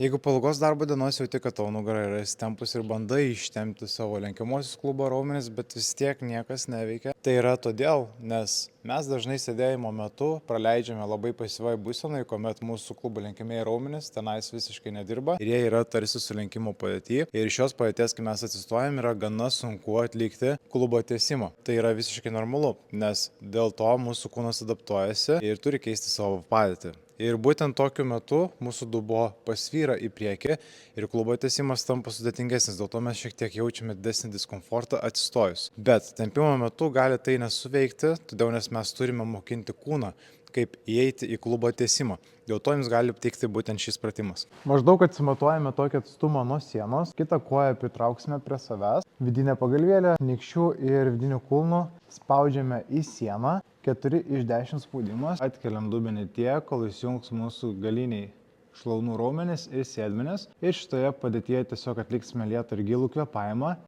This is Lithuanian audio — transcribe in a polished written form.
Jeigu po ilgos darbo dienos jauti, kad tavo nugara yra įsitempus ir bandai ištempti savo lenkiamuosius klubo raumenis, bet vis tiek niekas neveikia, tai yra todėl, nes mes dažnai sėdėjimo metu praleidžiame labai pasyvioj būsenoj, kuomet mūsų klubo lenkiamieji raumenys tenais visiškai nedirba ir jie yra tarsi sulenkimo padėty. Ir iš šios padėties, kai mes atsistojam, yra gana sunku atlikti klubo tiesimą. Tai yra visiškai normalu, nes dėl to mūsų kūnas adaptuojasi ir turi keisti savo padėtį. Ir būtent tokiu metu mūsų dubuo pasvyra į priekį ir klubo tiesimas tampa sudėtingesnis, dėl to mes šiek tiek jaučiame didesnį diskomfortą atsistojus. Bet tempimo metu gali tai nesuveikti, todėl nes mes turime mokinti kūną, kaip įeiti į klubo tiesimą. Dėl to jums gali tikti būtent šis pratimas. Maždaug atsimatuojame tokį atstumą nuo sienos, kitą koją pritrauksime prie savęs, vidinę pagalvėlę, nykščių ir vidinių kulnų spaudžiame į sieną, 4 iš 10 spaudimas, atkeliam dubenį tiek, kol įsijungs mūsų galiniai šlaunų raumenys ir sėdmenys. Ir šitoje padėtyje tiesiog atliksime lėtą ir gilų kvėpavimą